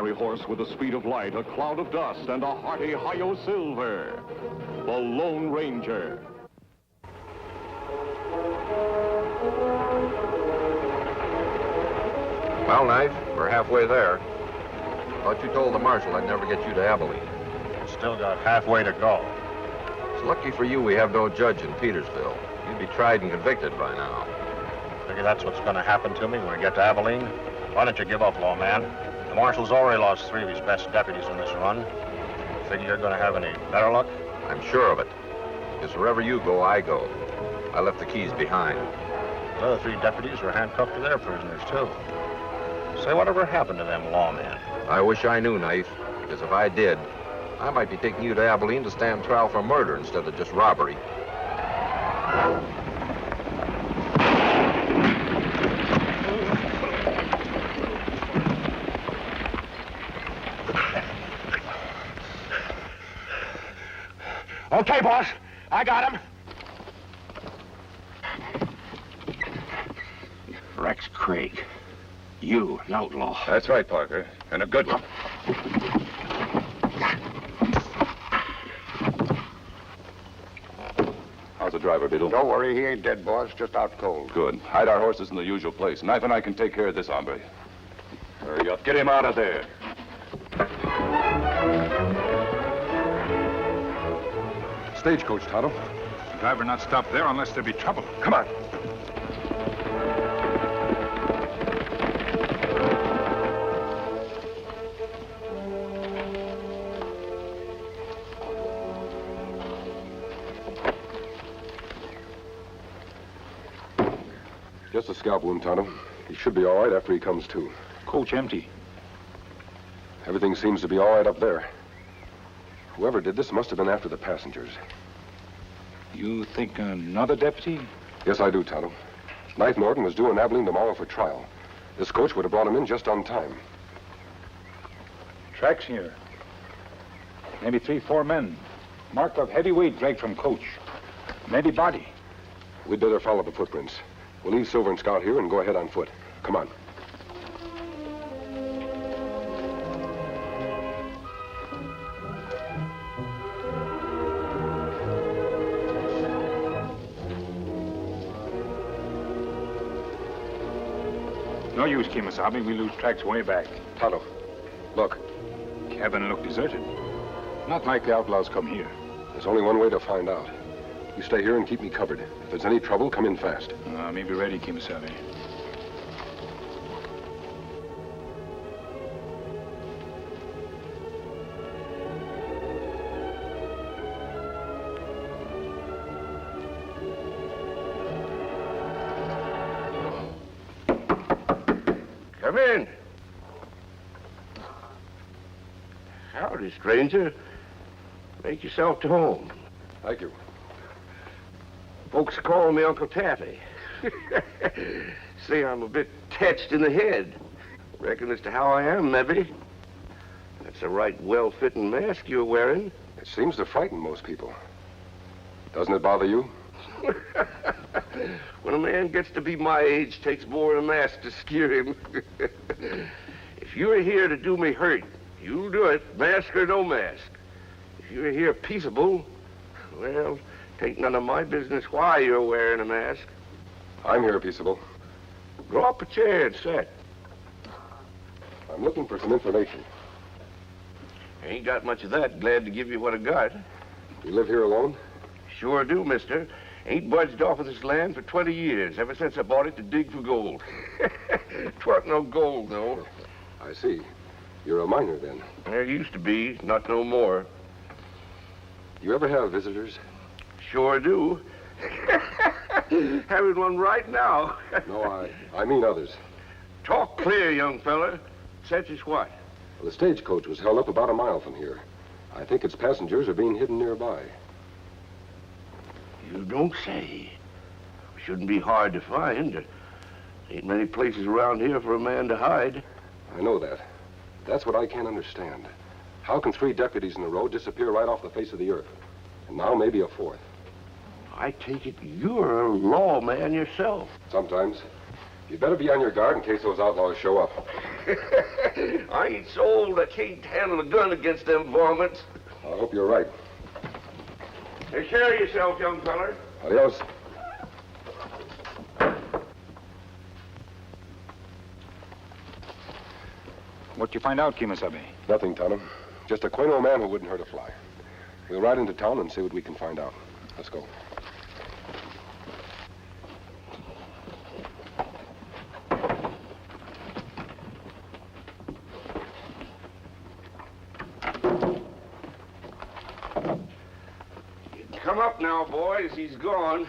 ordinary horse with the speed of light, a cloud of dust, and a hearty hi-yo silver. The Lone Ranger. Well, Knife, we're halfway there. Thought you told the marshal I'd never get you to Abilene. Still got halfway to go. It's lucky for you we have no judge in Petersville. You'd be tried and convicted by now. Figure that's what's going to happen to me when we get to Abilene? Why don't you give up, lawman? The marshal's already lost 3 of his best deputies in this run. Figure you're going to have any better luck? I'm sure of it. Because wherever you go, I go. I left the keys behind. The other 3 deputies were handcuffed to their prisoners, too. Say, whatever happened to them lawmen? I wish I knew, Knife, because if I did, I might be taking you to Abilene to stand trial for murder instead of just robbery. Okay, boss. I got him. Rex Craig. You, an outlaw. That's right, Parker. And a good one. How's the driver, Beetle? Don't worry, he ain't dead, boss. Just out cold. Good. Hide our horses in the usual place. Knife and I can take care of this hombre. Hurry up. Get him out of there. Stagecoach, Tonto. The driver not stop there unless there be trouble. Come on. Just a scalp wound, Tonto. He should be all right after he comes to. Coach empty. Everything seems to be all right up there. Whoever did this must have been after the passengers. You think another deputy? Yes, I do, Tonto. Knife Norton was due in Abilene tomorrow for trial. This coach would have brought him in just on time. Tracks here. Maybe 3, 4 men. Mark of heavy weight dragged from coach. Maybe body. We'd better follow the footprints. We'll leave Silver and Scout here and go ahead on foot. Come on. No use, Kemo Sabe. We lose tracks way back. Tonto, look. Cabin looked deserted. Not like the outlaws come here. There's only one way to find out. You stay here and keep me covered. If there's any trouble, come in fast. Me be ready, Kemo Sabe. Come in. Howdy, stranger. Make yourself to home. Thank you. Folks call me Uncle Taffy. Say I'm a bit touched in the head. Reckon as to how I am, maybe. That's a right well-fitting mask you're wearing. It seems to frighten most people. Doesn't it bother you? When a man gets to be my age, takes more than a mask to scare him. If you're here to do me hurt, you'll do it, mask or no mask. If you're here peaceable, well, tain't none of my business why you're wearing a mask. I'm here peaceable. Draw up a chair and sit. I'm looking for some information. Ain't got much of that. Glad to give you what I got. You live here alone? Sure do, mister. Ain't budged off of this land for 20 years, ever since I bought it to dig for gold. 'Twarn't no gold, though. I see. You're a miner, then. There used to be, not no more. You ever have visitors? Sure do. Having one right now. No, I mean others. Talk clear, young fella. Such as what? Well, the stagecoach was held up about a mile from here. I think its passengers are being hidden nearby. You don't say. Shouldn't be hard to find. There ain't many places around here for a man to hide. I know that. That's what I can't understand. How can 3 deputies in a row disappear right off the face of the earth? And now maybe a 4th. I take it you're a lawman yourself. Sometimes. You'd better be on your guard in case those outlaws show up. I ain't so old I can't handle a gun against them varmints. I hope you're right. Take care of yourself, young feller. Adios. What'd you find out, Kemo Sabe? Nothing, Tonto. Just a quaint old man who wouldn't hurt a fly. We'll ride into town and see what we can find out. Let's go. Come up now, boys. He's gone.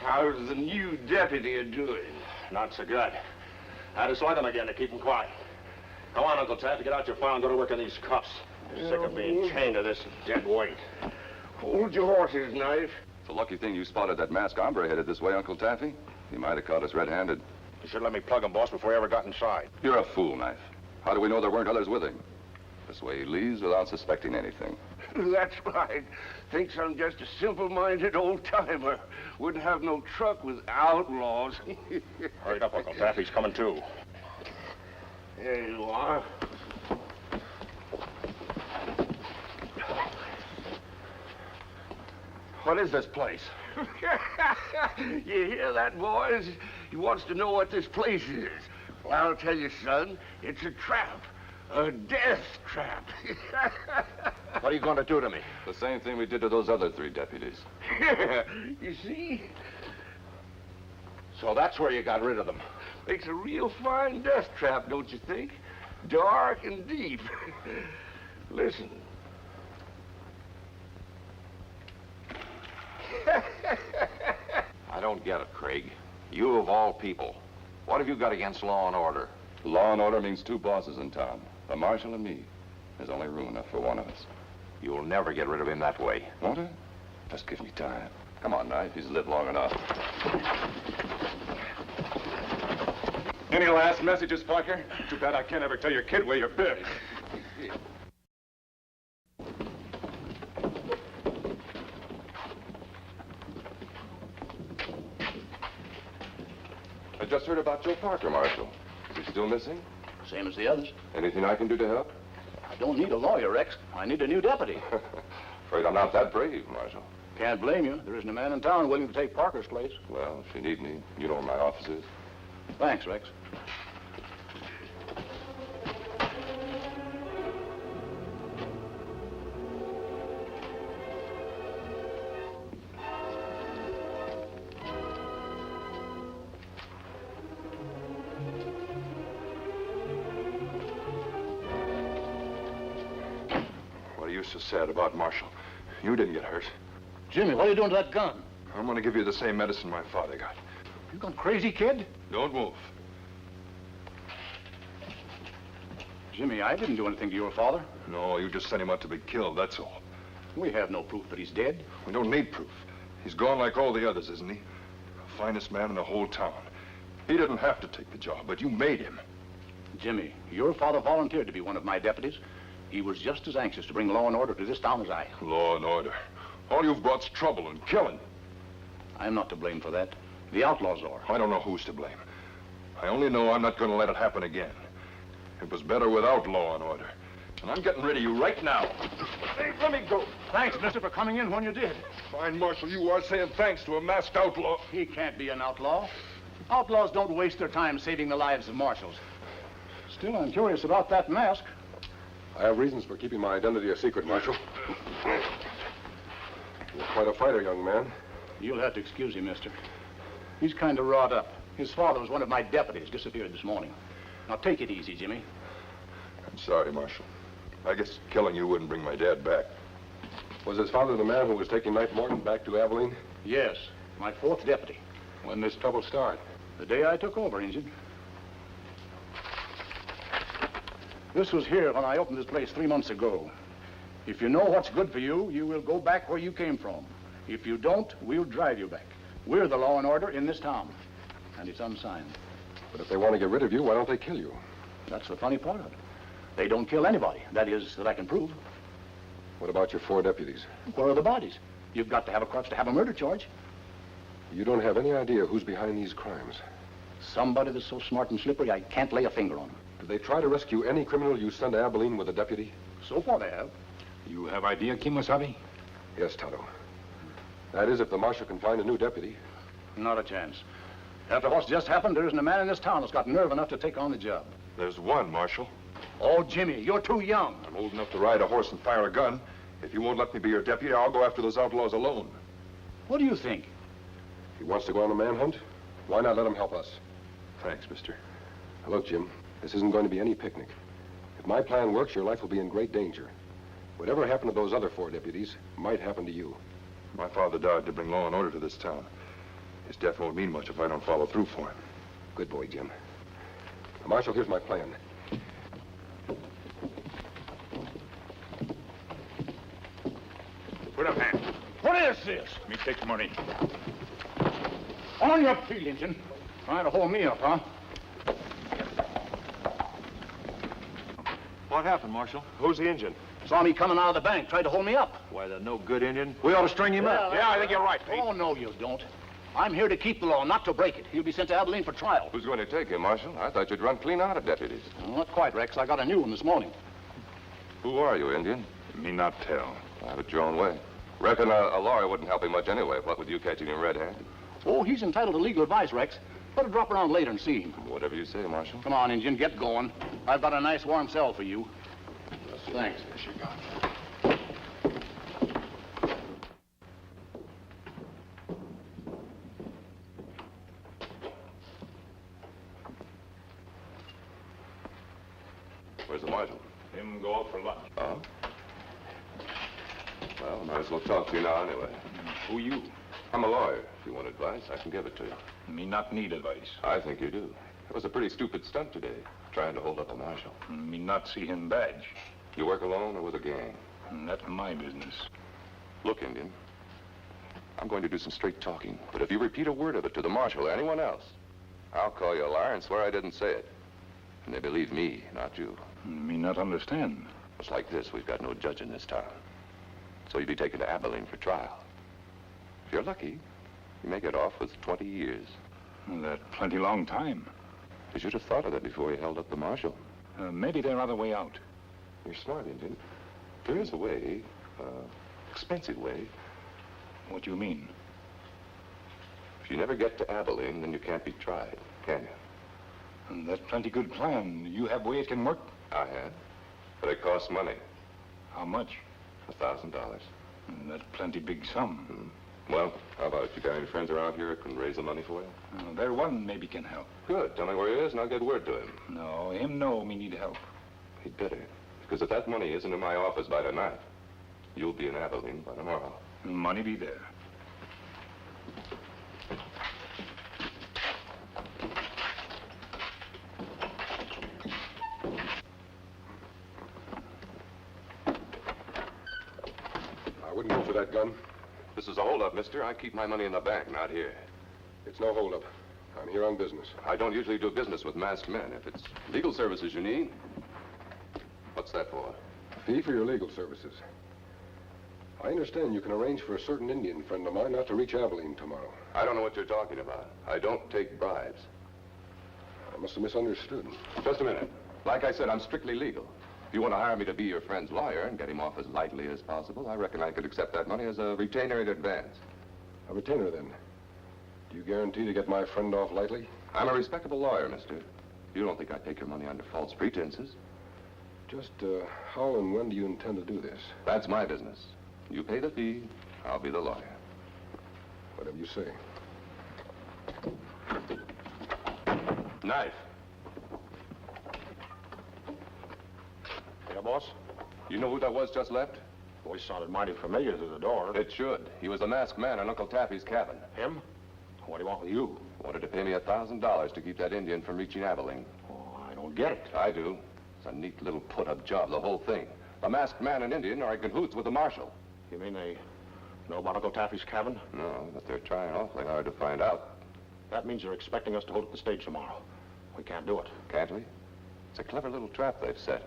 How's the new deputy doing? Not so good. I just like him again to keep him quiet. Come on, Uncle Taffy, get out your file and go to work on these cuffs. I'm sick of being chained to this dead weight. Hold your horses, Knife. It's a lucky thing you spotted that masked hombre headed this way, Uncle Taffy. He might have caught us red-handed. You should let me plug him, boss, before he ever got inside. You're a fool, Knife. How do we know there weren't others with him? This way he leaves without suspecting anything. That's right. Thinks I'm just a simple-minded old-timer. Wouldn't have no truck with outlaws. Hurry up, Uncle Taffy. He's coming too. There you are. What is this place? You hear that, boys? He wants to know what this place is. Well, I'll tell you, son, it's a trap. A death trap. What are you going to do to me? The same thing we did to those other 3 deputies. You see? So that's where you got rid of them. Makes a real fine death trap, don't you think? Dark and deep. Listen. I don't get it, Craig. You of all people. What have you got against law and order? Law and order means 2 bosses in town. The marshal and me. There's only room enough for one of us. You'll never get rid of him that way. Won't it? Just give me time. Come on, Knife. He's lived long enough. Any last messages, Parker? Too bad I can't ever tell your kid where you're buried. I just heard about Joe Parker, Marshal. Is he still missing? Same as the others. Anything I can do to help? I don't need a lawyer, Rex. I need a new deputy. Afraid I'm not that brave, Marshal. Can't blame you. There isn't a man in town willing to take Parker's place. Well, if you need me, you know where my office is. Thanks, Rex. What are you so sad about, Marshal? You didn't get hurt. Jimmy, what are you doing to that gun? I'm going to give you the same medicine my father got. You gone crazy, kid? Don't move. Jimmy, I didn't do anything to your father. No, you just sent him out to be killed, that's all. We have no proof that he's dead. We don't need proof. He's gone like all the others, isn't he? The finest man in the whole town. He didn't have to take the job, but you made him. Jimmy, your father volunteered to be one of my deputies. He was just as anxious to bring law and order to this town as I. Law and order. All you've brought's trouble and killing. I'm not to blame for that. The outlaws are. I don't know who's to blame. I only know I'm not going to let it happen again. It was better without law and order. And I'm getting rid of you right now. Hey, let me go. Thanks, mister, for coming in when you did. Fine, Marshal, you are saying thanks to a masked outlaw. He can't be an outlaw. Outlaws don't waste their time saving the lives of marshals. Still, I'm curious about that mask. I have reasons for keeping my identity a secret, Marshal. You're quite a fighter, young man. You'll have to excuse him, mister. He's kind of wrought up. His father was one of my deputies, disappeared this morning. Now, take it easy, Jimmy. I'm sorry, Marshal. I guess killing you wouldn't bring my dad back. Was his father the man who was taking Knife Morton back to Abilene? Yes, my 4th deputy. When did this trouble start? The day I took over, Injun. This was here when I opened this place 3 months ago. If you know what's good for you, you will go back where you came from. If you don't, we'll drive you back. We're the law and order in this town. And it's unsigned. But if they want to get rid of you, why don't they kill you? That's the funny part of it. They don't kill anybody. That is, that I can prove. What about your 4 deputies? Where are the bodies? You've got to have a corpse to have a murder charge. You don't have any idea who's behind these crimes. Somebody that's so smart and slippery, I can't lay a finger on him. Did they try to rescue any criminal you sent to Abilene with a deputy? So far they have. You have idea, Kemo Sabe? Yes, Tonto. That is, if the marshal can find a new deputy. Not a chance. After what's just happened, there isn't a man in this town that's got nerve enough to take on the job. There's one, Marshal. Oh, Jimmy, you're too young. I'm old enough to ride a horse and fire a gun. If you won't let me be your deputy, I'll go after those outlaws alone. What do you think? If he wants to go on a manhunt, why not let him help us? Thanks, mister. Now, look, Jim, this isn't going to be any picnic. If my plan works, your life will be in great danger. Whatever happened to those other 4 deputies might happen to you. My father died to bring law and order to this town. His death won't mean much if I don't follow through for him. Good boy, Jim. Now, Marshal, here's my plan. Put up hand. What is this? Me take the money. On your feet, Injun. Trying to hold me up, huh? What happened, Marshal? Who's the Indian? Saw me coming out of the bank, tried to hold me up. Why, the no good Indian. We ought to string him up. Yeah, I think you're right, Pete. Oh, no, you don't. I'm here to keep the law, not to break it. He'll be sent to Abilene for trial. Who's going to take him, Marshal? I thought you'd run clean out of deputies. Well, not quite, Rex. I got a new one this morning. Who are you, Indian? Me not tell. Have it your own way. Reckon a lawyer wouldn't help him much anyway, what with you catching him red-handed. Oh, he's entitled to legal advice, Rex. Better drop around later and see him. Whatever you say, Marshal. Come on, Injun, get going. I've got a nice warm cell for you. Thanks. Where's the marshal? Him go out for lunch. Oh? Well, might as well talk to you now anyway. Who you? I'm a lawyer. If you want advice, I can give it to you. Me not need advice. I think you do. It was a pretty stupid stunt today, trying to hold up a marshal. Me not see him badge. You work alone or with a gang? That's my business. Look, Indian, I'm going to do some straight talking, but if you repeat a word of it to the marshal or anyone else, I'll call you a liar and swear I didn't say it. And they believe me, not you. Me not understand. It's like this. We've got no judge in this town. So you'll be taken to Abilene for trial. If you're lucky, you may get off with 20 years. That plenty long time. You should have thought of that before you held up the marshal. Maybe there other way out. You're smart, Indian. There is a way, expensive way. What do you mean? If you never get to Abilene, then you can't be tried, can you? And that's plenty good plan. You have way it can work? I have. But it costs money. How much? $1,000. That's plenty big sum. Well, how about it? You got any friends around here that can raise the money for you? There one maybe can help. Good. Tell me where he is and I'll get word to him. No, him know me need help. He'd better. Because if that money isn't in my office by tonight, you'll be in Abilene by tomorrow. Money be there. I wouldn't go for that gun. This is a holdup, mister. I keep my money in the bank, not here. It's no holdup. I'm here on business. I don't usually do business with masked men. If it's legal services you need, what's that for? Fee for your legal services. I understand you can arrange for a certain Indian friend of mine not to reach Abilene tomorrow. I don't know what you're talking about. I don't take bribes. I must have misunderstood. Just a minute. Like I said, I'm strictly legal. If you want to hire me to be your friend's lawyer and get him off as lightly as possible, I reckon I could accept that money as a retainer in advance. A retainer, then. Do you guarantee to get my friend off lightly? I'm a respectable lawyer, mister. You don't think I'd take your money under false pretenses? Just, how and when do you intend to do this? That's my business. You pay the fee, I'll be the lawyer. Whatever you say. Knife. Yeah, boss? You know who that was just left? Voice sounded mighty familiar through the door. It should. He was the masked man in Uncle Taffy's cabin. Him? What do you want with you? Wanted to pay me $1,000 to keep that Indian from reaching Abilene. Oh, I don't get it. I do. It's a neat little put-up job, the whole thing. The masked man and Indian are in cahoots with the marshal. You mean they know about Uncle Taffy's cabin? No, but they're trying awfully hard to find out. That means they're expecting us to hold up the stage tomorrow. We can't do it. Can't we? It's a clever little trap they've set.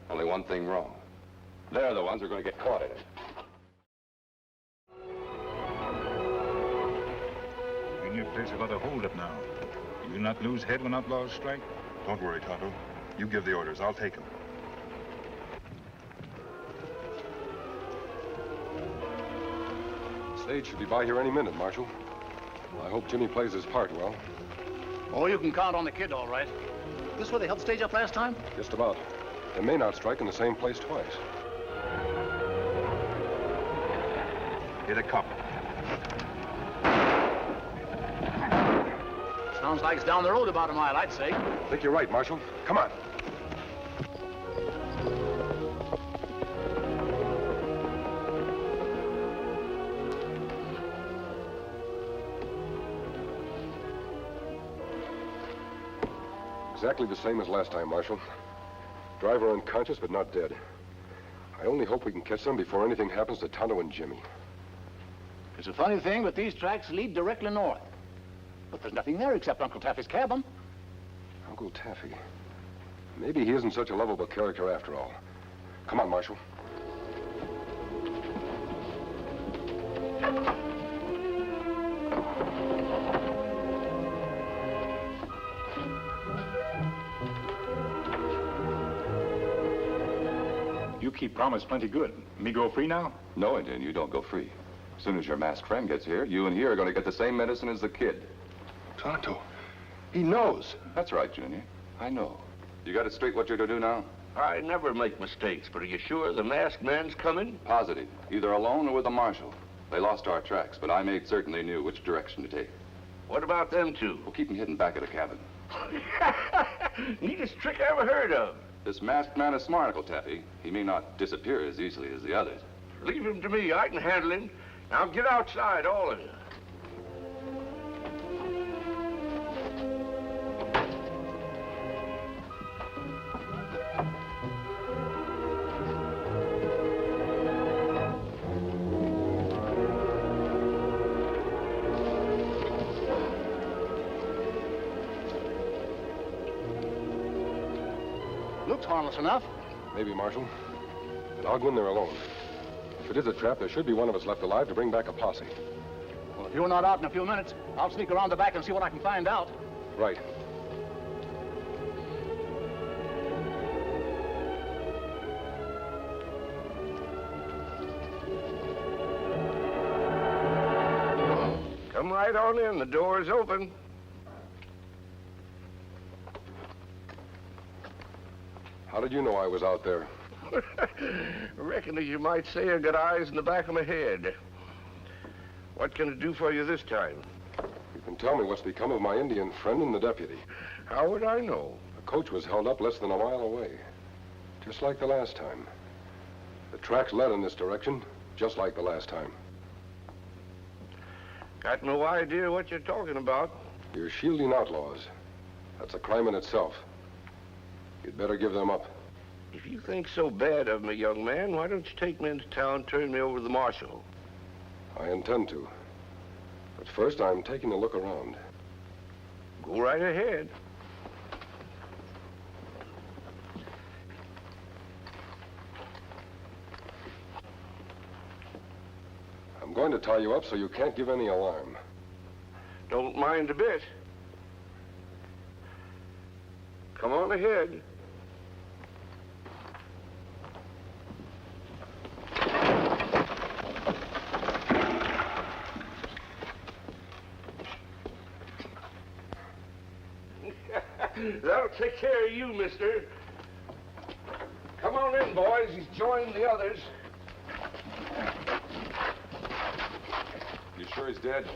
Only one thing wrong. They're the ones who are going to get caught in it. In your place, I've got a hold up now. You will not lose head when outlaws strike? Don't worry, Tonto. You give the orders. I'll take them. Stage should be by here any minute, Marshal. I hope Jimmy plays his part well. Oh, you can count on the kid, all right. This where they held stage up last time? Just about. They may not strike in the same place twice. Hit a cop. Sounds like it's down the road about a mile, I'd say. I think you're right, Marshal. Come on. Exactly the same as last time, Marshal. Driver unconscious, but not dead. I only hope we can catch them before anything happens to Tonto and Jimmy. It's a funny thing, but these tracks lead directly north. But there's nothing there except Uncle Taffy's cabin. Uncle Taffy. Maybe he isn't such a lovable character after all. Come on, Marshal. You keep promise plenty good. Me go free now? No, Indian, you don't go free. As soon as your masked friend gets here, you and he are going to get the same medicine as the kid. Tonto, he knows. That's right, Junior. I know. You got it straight what you're to do now? I never make mistakes, but are you sure the masked man's coming? Positive. Either alone or with the marshal. They lost our tracks, but I made certain they knew which direction to take. What about them two? We'll keep them hidden back at the cabin. Neatest trick I ever heard of. This masked man is smart, Uncle Taffy. He may not disappear as easily as the others. Leave him to me. I can handle him. Now get outside, all of you. Looks harmless enough. Maybe, Marshal. But I'll go in there alone. If it is a trap, there should be one of us left alive to bring back a posse. Well, if you're not out in a few minutes, I'll sneak around the back and see what I can find out. Right. Come right on in. The door's open. How did you know I was out there? Reckon, as you might say, I got eyes in the back of my head. What can I do for you this time? You can tell me what's become of my Indian friend and the deputy. How would I know? The coach was held up less than a mile away. Just like the last time. The tracks led in this direction, just like the last time. Got no idea what you're talking about. You're shielding outlaws. That's a crime in itself. You'd better give them up. If you think so bad of me, young man, why don't you take me into town and turn me over to the marshal? I intend to. But first, I'm taking a look around. Go right ahead. I'm going to tie you up so you can't give any alarm. Don't mind a bit. Come on ahead. That'll take care of you, mister. Come on in, boys. He's joined the others. You sure he's dead?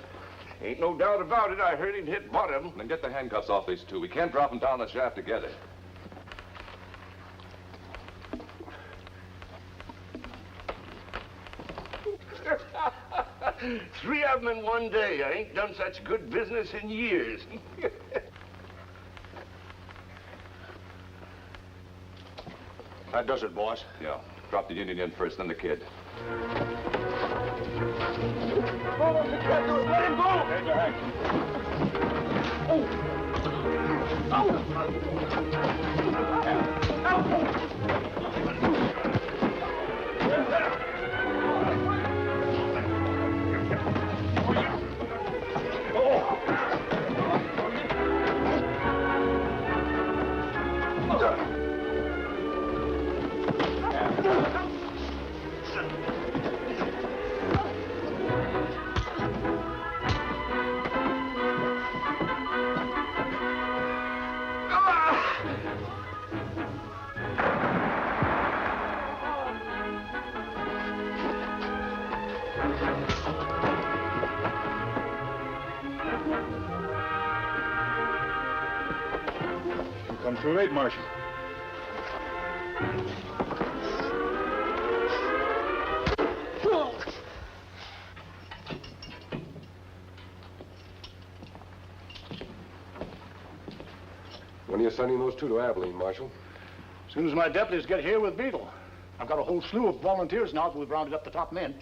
Ain't no doubt about it. I heard him hit bottom. Then get the handcuffs off these two. We can't drop them down the shaft together. Three of them in one day. I ain't done such good business in years. That does it, boss. Yeah. Drop the Indian in first, then the kid. Let him go! Come too late, Marshal. When are you sending those two to Abilene, Marshal? As soon as my deputies get here with Beetle. I've got a whole slew of volunteers now that we've rounded up the top men.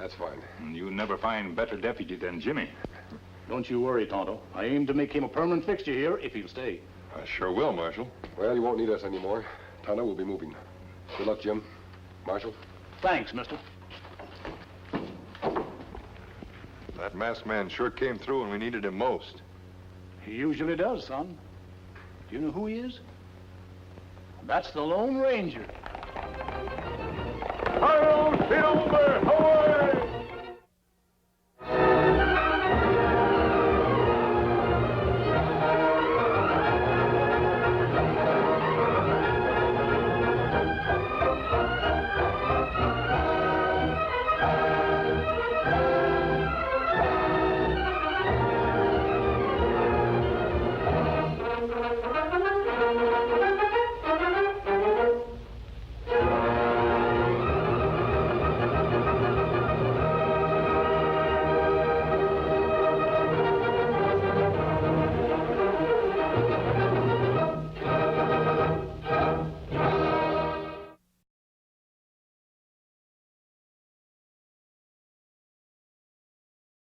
That's fine. You'll never find better deputy than Jimmy. Don't you worry, Tonto. I aim to make him a permanent fixture here if he'll stay. I sure will, Marshal. Well, you won't need us anymore. Tonto will be moving. Good luck, Jim. Marshal? Thanks, mister. That masked man sure came through when we needed him most. He usually does, son. Do you know who he is? That's the Lone Ranger. Silver!